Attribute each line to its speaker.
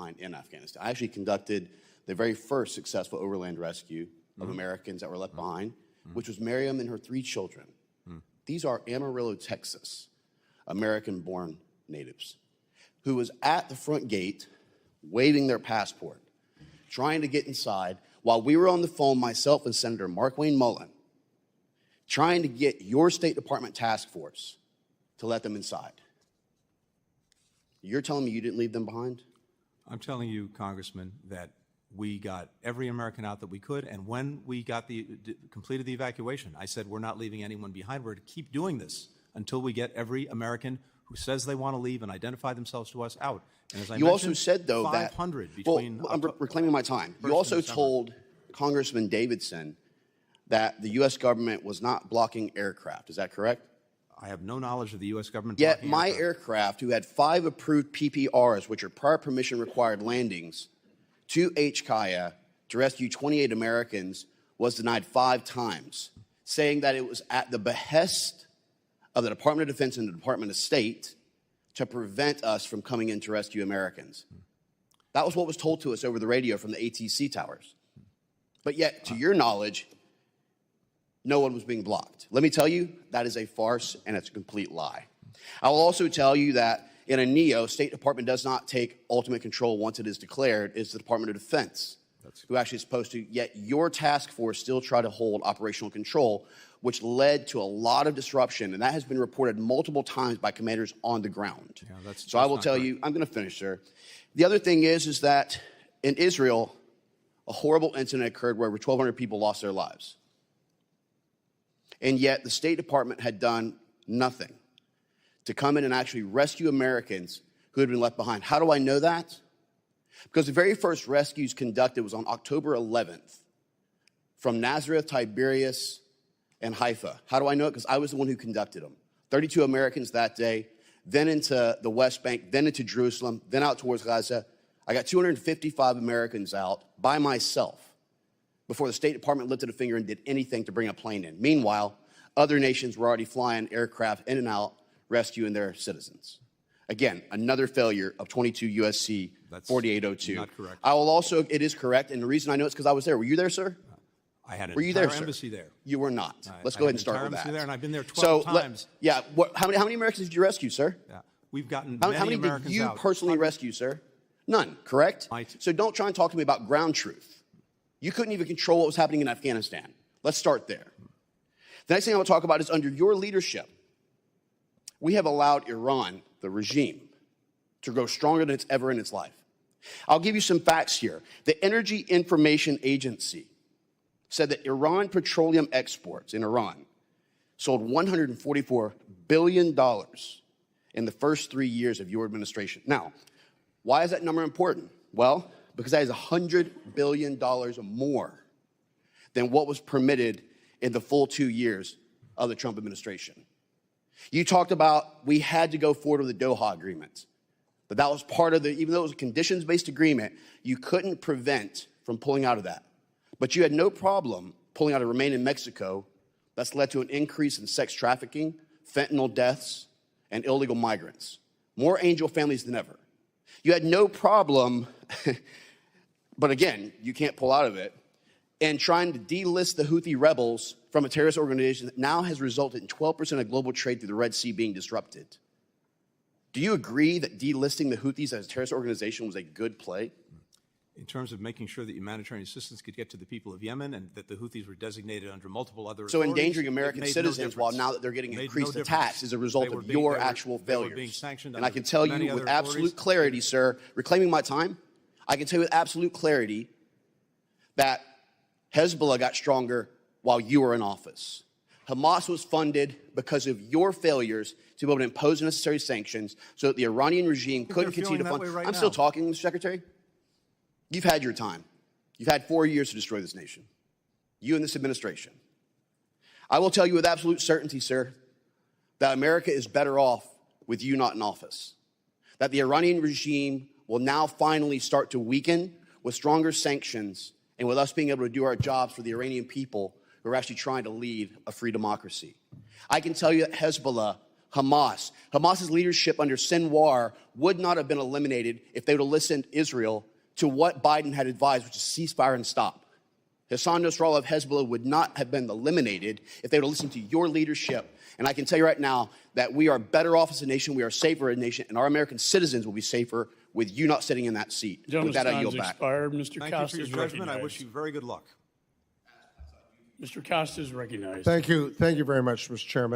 Speaker 1: behind in Afghanistan. I actually conducted the very first successful overland rescue of Americans that were left behind, which was Miriam and her 3 children. These are Amarillo, Texas, American-born natives who was at the front gate waving their passport, trying to get inside while we were on the phone, myself and Senator Mark Wayne Mullen, trying to get your State Department task force to let them inside. You're telling me you didn't leave them behind?
Speaker 2: I'm telling you, Congressman, that we got every American out that we could, and when we got completed the evacuation, I said we're not leaving anyone behind. We're to keep doing this until we get every American who says they want to leave and identify themselves to us out. And as I
Speaker 1: you also said, though,
Speaker 2: 500
Speaker 1: that
Speaker 2: between
Speaker 1: I'm reclaiming my time. You also told Congressman Davidson that the U.S. government was not blocking aircraft. Is that correct?
Speaker 2: I have no knowledge of the U.S. government.
Speaker 1: Yet my aircraft, who had 5 approved PPRs, which are prior permission required landings, to HKIA to rescue 28 Americans, was denied 5 times, saying that it was at the behest of the Department of Defense and the Department of State to prevent us from coming in to rescue Americans. That was what was told to us over the radio from the ATC towers. But yet, to your knowledge, no one was being blocked. Let me tell you, that is a farce and it's a complete lie. I will also tell you that in a NEO, State Department does not take ultimate control once it is declared. It's the Department of Defense who actually is supposed to, yet your task force still try to hold operational control, which led to a lot of disruption, and that has been reported multiple times by commanders on the ground. Yeah, so I will tell you, I'm going to finish, sir. The other thing is that in Israel, a horrible incident occurred where over 1,200 people lost their lives. And yet the State Department had done nothing to come in and actually rescue Americans who had been left behind. How do I know that? Because the very first rescues conducted was on October 11th from Nazareth, Tiberias, and Haifa. How do I know it? Because I was the one who conducted them. 32 Americans that day, then into the West Bank, then into Jerusalem, then out towards Gaza. I got 255 Americans out by myself before the State Department lifted a finger and did anything to bring a plane in. Meanwhile, other nations were already flying aircraft in and out, rescuing their citizens. Again, another failure of 22 USC 4802.
Speaker 2: Not correct.
Speaker 1: I will also, it is correct, and the reason I know it's because I was there. Were you there, sir?
Speaker 2: I had an
Speaker 1: Were you
Speaker 2: entire
Speaker 1: there,
Speaker 2: embassy there.
Speaker 1: You were not. Let's go ahead and start with that.
Speaker 2: There, and I've been there 12 times.
Speaker 1: How many Americans did you rescue, sir?
Speaker 2: Yeah. We've gotten
Speaker 1: how
Speaker 2: many
Speaker 1: many
Speaker 2: Americans
Speaker 1: did you
Speaker 2: out.
Speaker 1: personally rescue, sir? None, correct? So don't try and talk to me about ground truth. You couldn't even control what was happening in Afghanistan. Let's start there. The next thing I want to talk about is under your leadership, we have allowed Iran, the regime, to grow stronger than it's ever in its life. I'll give you some facts here. The Energy Information Agency said that Iran petroleum exports in Iran sold $144 billion in the first 3 years of your administration. Now, why is that number important? Well, because that is $100 billion more than what was permitted in the full 2 years of the Trump administration. You talked about we had to go forward with the Doha Agreement, but that was part of the, even though it was a conditions-based agreement, you couldn't prevent from pulling out of that. But you had no problem pulling out of Remain in Mexico. That's led to an increase in sex trafficking, fentanyl deaths, and illegal migrants. More angel families than ever. You had no problem, but again, you can't pull out of it, and trying to delist the Houthi rebels from a terrorist organization that now has resulted in 12% of global trade through the Red Sea being disrupted. Do you agree that delisting the Houthis as a terrorist organization was a good play?
Speaker 2: In terms of making sure that humanitarian assistance could get to the people of Yemen and that the Houthis were designated under multiple other
Speaker 1: So
Speaker 2: authorities,
Speaker 1: endangering American citizens while now that they're getting increased attacks as a result of your actual failures. And I can tell you with absolute clarity, sir, reclaiming my time, I can tell you with absolute clarity that Hezbollah got stronger while you were in office. Hamas was funded because of your failures to be able to impose necessary sanctions so that the Iranian regime couldn't continue to fund. I'm still talking, Mr. Secretary. You've had your time. You've had 4 years to destroy this nation. You and this administration. I will tell you with absolute certainty, sir, that America is better off with you not in office. That the Iranian regime will now finally start to weaken with stronger sanctions and with us being able to do our jobs for the Iranian people who are actually trying to lead a free democracy. I can tell you that Hezbollah, Hamas. Hamas's leadership under Sinwar would not have been eliminated if they would have listened Israel to what Biden had advised, which is ceasefire and stop. Hassan Nasrallah of Hezbollah would not have been eliminated if they would have listened to your leadership. And I can tell you right now that we are better off as a nation, we are safer as a nation, and our American citizens will be safer with you not sitting in that seat. With that, I yield back.
Speaker 3: Expired. Mr.
Speaker 2: Thank
Speaker 3: Costa
Speaker 2: you for your
Speaker 3: is
Speaker 2: judgment. I wish
Speaker 3: recognized.
Speaker 2: you very good luck.
Speaker 3: Mr. Costa is recognized.
Speaker 4: Thank you. Thank you very much, Mr. Chairman.